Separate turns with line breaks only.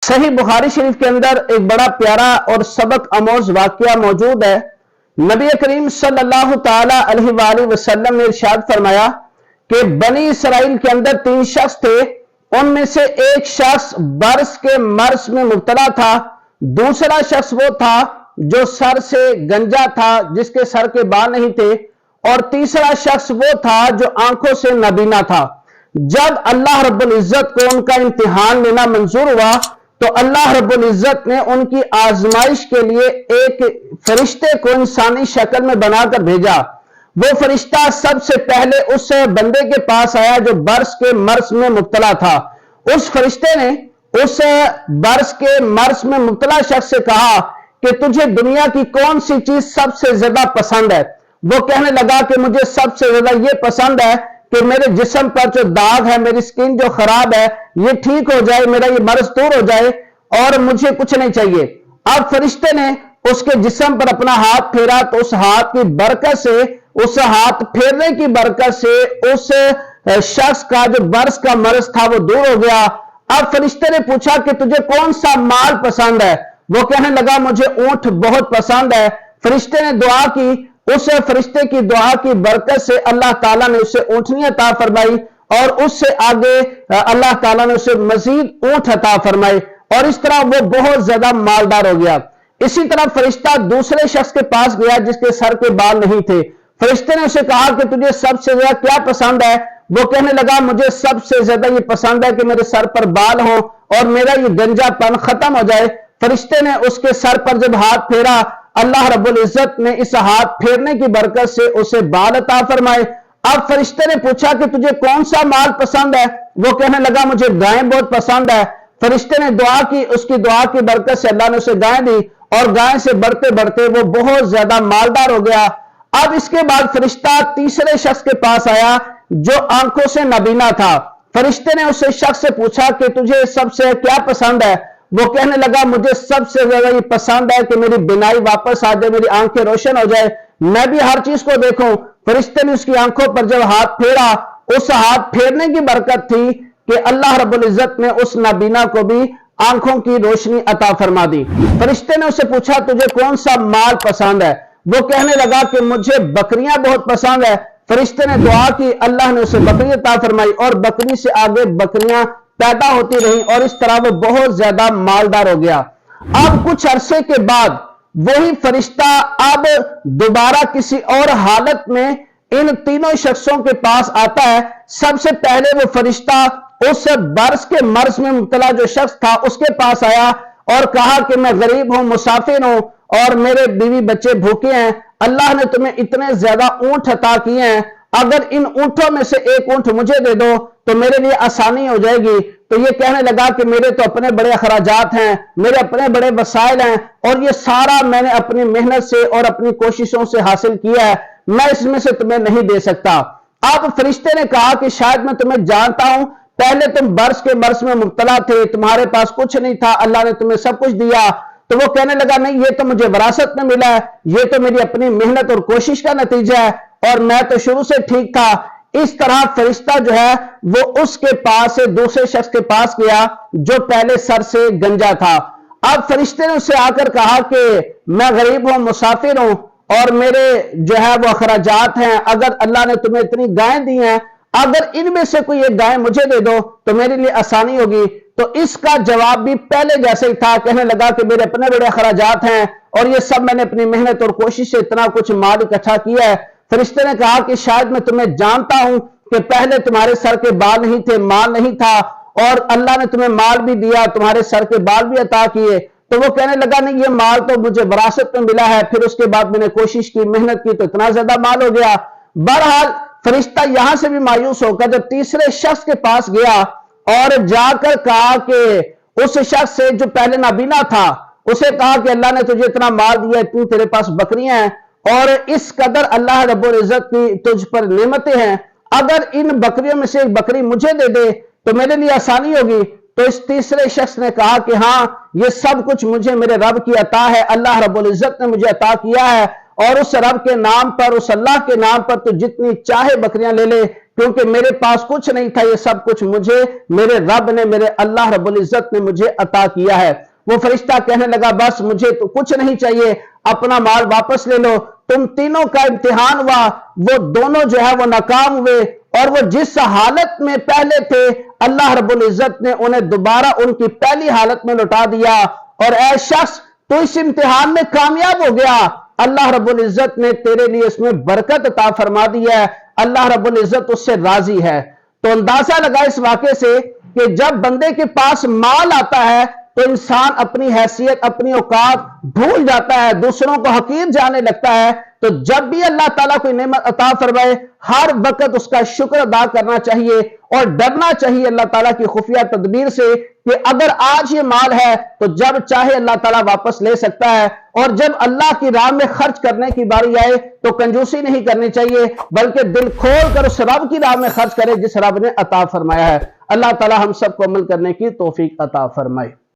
صحیح بخاری شریف کے اندر ایک بڑا پیارا اور سبق آموز واقعہ موجود ہے۔ نبی کریم صلی اللہ تعالی علیہ وآلہ وسلم نے ارشاد فرمایا کہ بنی اسرائیل کے اندر 3 شخص تھے، ان میں سے ایک شخص برس کے مرض میں مبتلا تھا، دوسرا شخص وہ تھا جو سر سے گنجا تھا، جس کے سر کے بال نہیں تھے، اور تیسرا شخص وہ تھا جو آنکھوں سے نابینا تھا۔ جب اللہ رب العزت کو ان کا امتحان لینا منظور ہوا تو اللہ رب العزت نے ان کی آزمائش کے لیے ایک فرشتے کو انسانی شکل میں بنا کر بھیجا۔ وہ فرشتہ سب سے پہلے اس بندے کے پاس آیا جو برس کے مرض میں مبتلا تھا۔ اس فرشتے نے اس برس کے مرض میں مبتلا شخص سے کہا کہ تجھے دنیا کی کون سی چیز سب سے زیادہ پسند ہے؟ وہ کہنے لگا کہ مجھے سب سے زیادہ یہ پسند ہے کہ میرے جسم پر جو داغ ہے، میری سکن جو خراب ہے، یہ ٹھیک ہو جائے، میرا یہ مرض دور ہو جائے، اور مجھے کچھ نہیں چاہیے۔ اب فرشتے نے اس کے جسم پر اپنا ہاتھ پھیرا تو اس ہاتھ کی برکت سے، اس ہاتھ پھیرنے کی برکت سے اس شخص کا جو برس کا مرض تھا وہ دور ہو گیا۔ اب فرشتے نے پوچھا کہ تجھے کون سا مال پسند ہے؟ وہ کہنے لگا مجھے اونٹ بہت پسند ہے۔ فرشتے نے دعا کی، اس فرشتے کی دعا کی برکت سے اللہ تعالیٰ نے اسے اونٹنی عطا فرمائی، اور اس سے آگے اللہ تعالیٰ نے اسے مزید اونٹ عطا فرمائے، اور اس طرح وہ بہت زیادہ مالدار ہو گیا۔ اسی طرح فرشتہ دوسرے شخص کے پاس گیا جس کے سر کے بال نہیں تھے۔ فرشتے نے اسے کہا کہ تجھے سب سے زیادہ کیا پسند ہے؟ وہ کہنے لگا مجھے سب سے زیادہ یہ پسند ہے کہ میرے سر پر بال ہوں اور میرا یہ گنجا پن ختم ہو جائے۔ فرشتے نے اس کے سر پر جب ہاتھ پھیرا، اللہ رب العزت نے اس ہاتھ پھیرنے کی برکت سے اسے بال عطا فرمائے۔ اب فرشتے نے پوچھا کہ تجھے کون سا مال پسند ہے؟ وہ کہنے لگا مجھے گائیں بہت پسند ہے۔ فرشتے نے دعا کی، اس کی دعا کی برکت سے اللہ نے اسے گائیں دی، اور گائیں سے بڑھتے بڑھتے وہ بہت زیادہ مالدار ہو گیا۔ اب اس کے بعد فرشتہ تیسرے شخص کے پاس آیا جو آنکھوں سے نابینا تھا۔ فرشتے نے اس شخص سے پوچھا کہ تجھے سب سے کیا پسند ہے؟ وہ کہنے لگا مجھے سب سے زیادہ یہ پسند ہے کہ میری بینائی واپس آ جائے، میری آنکھیں روشن ہو جائے، میں بھی ہر چیز کو دیکھوں۔ فرشتے نے اس کی آنکھوں پر جب ہاتھ پھیرا، اس ہاتھ پھیرنے کی برکت تھی کہ اللہ رب العزت نے اس نابینا کو بھی آنکھوں کی روشنی عطا فرما دی۔ فرشتے نے اسے پوچھا تجھے کون سا مال پسند ہے؟ وہ کہنے لگا کہ مجھے بکریاں بہت پسند ہے۔ فرشتے نے دعا کی، اللہ نے اسے بکری عطا فرمائی، اور بکری سے آگے بکریاں پیدا ہوتی رہیں، اور اس طرح وہ بہت زیادہ مالدار ہو گیا۔ اب کچھ عرصے کے بعد وہی فرشتہ اب دوبارہ کسی اور حالت میں ان تینوں شخصوں کے پاس آتا ہے۔ سب سے پہلے وہ فرشتہ اس برس کے مرض میں مبتلا جو شخص تھا اس کے پاس آیا اور کہا کہ میں غریب ہوں، مسافر ہوں، اور میرے بیوی بچے بھوکے ہیں، اللہ نے تمہیں اتنے زیادہ اونٹ عطا کیے ہیں، اگر ان اونٹوں میں سے ایک اونٹ مجھے دے دو تو میرے لیے آسانی ہو جائے گی۔ تو یہ کہنے لگا کہ میرے تو اپنے بڑے اخراجات ہیں، میرے اپنے بڑے وسائل ہیں، اور یہ سارا میں نے اپنی محنت سے اور اپنی کوششوں سے حاصل کیا ہے، میں اس میں سے تمہیں نہیں دے سکتا۔ اب فرشتے نے کہا کہ شاید میں تمہیں جانتا ہوں، پہلے تم برس کے مرض میں مبتلا تھے، تمہارے پاس کچھ نہیں تھا، اللہ نے تمہیں سب کچھ دیا۔ تو وہ کہنے لگا نہیں، یہ تو مجھے وراثت میں ملا ہے، یہ تو میری اپنی محنت اور کوشش کا نتیجہ ہے، اور میں تو شروع سے ٹھیک تھا۔ اس طرح فرشتہ جو ہے وہ اس کے پاس سے دوسرے شخص کے پاس گیا جو پہلے سر سے گنجا تھا۔ اب فرشتے نے اسے آ کر کہا کہ میں غریب ہوں، مسافر ہوں، اور میرے جو ہے وہ اخراجات ہیں، اگر اللہ نے تمہیں اتنی گائیں دی ہیں، اگر ان میں سے کوئی ایک گائے مجھے دے دو تو میرے لیے آسانی ہوگی۔ تو اس کا جواب بھی پہلے جیسے ہی تھا، کہنے لگا کہ میرے اپنے بڑے اخراجات ہیں، اور یہ سب میں نے اپنی محنت اور کوشش سے اتنا کچھ مال اکٹھا کیا ہے۔ فرشتے نے کہا کہ شاید میں تمہیں جانتا ہوں کہ پہلے تمہارے سر کے بال نہیں تھے، مال نہیں تھا، اور اللہ نے تمہیں مال بھی دیا، تمہارے سر کے بال بھی عطا کیے۔ تو وہ کہنے لگا نہیں، یہ مال تو مجھے وراثت میں ملا ہے، پھر اس کے بعد میں نے کوشش کی، محنت کی، تو اتنا زیادہ مال ہو گیا۔ بہرحال فرشتہ یہاں سے بھی مایوس ہو کر جب تیسرے شخص کے پاس گیا اور جا کر کہا کہ اس شخص سے جو پہلے نابینا تھا، اسے کہا کہ اللہ نے تجھے اتنا مال دیا، اتنی تیرے پاس بکریاں ہیں، اور اس قدر اللہ رب العزت کی تجھ پر نعمتیں ہیں، اگر ان بکریوں میں سے ایک بکری مجھے دے دے تو میرے لیے آسانی ہوگی۔ تو اس تیسرے شخص نے کہا کہ ہاں، یہ سب کچھ مجھے میرے رب کی عطا ہے، اللہ رب العزت نے مجھے عطا کیا ہے، اور اس رب کے نام پر، اس اللہ کے نام پر تو جتنی چاہے بکریاں لے لے، کیونکہ میرے پاس کچھ نہیں تھا، یہ سب کچھ مجھے میرے رب نے، میرے اللہ رب العزت نے مجھے عطا کیا ہے۔ وہ فرشتہ کہنے لگا بس مجھے تو کچھ نہیں چاہیے، اپنا مال واپس لے لو۔ تم تینوں کا امتحان ہوا، وہ دونوں جو ہے وہ ناکام ہوئے، اور وہ جس حالت میں پہلے تھے اللہ رب العزت نے انہیں دوبارہ ان کی پہلی حالت میں لوٹا دیا۔ اور اے شخص تو اس امتحان میں کامیاب ہو گیا، اللہ رب العزت نے تیرے لیے اس میں برکت عطا فرما دی ہے، اللہ رب العزت اس سے راضی ہے۔ تو اندازہ لگا اس واقعے سے کہ جب بندے کے پاس مال آتا ہے تو انسان اپنی حیثیت، اپنی اوقات بھول جاتا ہے، دوسروں کو حقیر جانے لگتا ہے۔ تو جب بھی اللہ تعالیٰ کوئی نعمت عطا فرمائے ہر وقت اس کا شکر ادا کرنا چاہیے اور ڈرنا چاہیے اللہ تعالیٰ کی خفیہ تدبیر سے کہ اگر آج یہ مال ہے تو جب چاہے اللہ تعالیٰ واپس لے سکتا ہے، اور جب اللہ کی راہ میں خرچ کرنے کی باری آئے تو کنجوسی نہیں کرنی چاہیے، بلکہ دل کھول کر اس رب کی راہ میں خرچ کرے جس رب نے عطا فرمایا ہے۔ اللہ تعالیٰ ہم سب کو عمل کرنے کی توفیق عطا فرمائے۔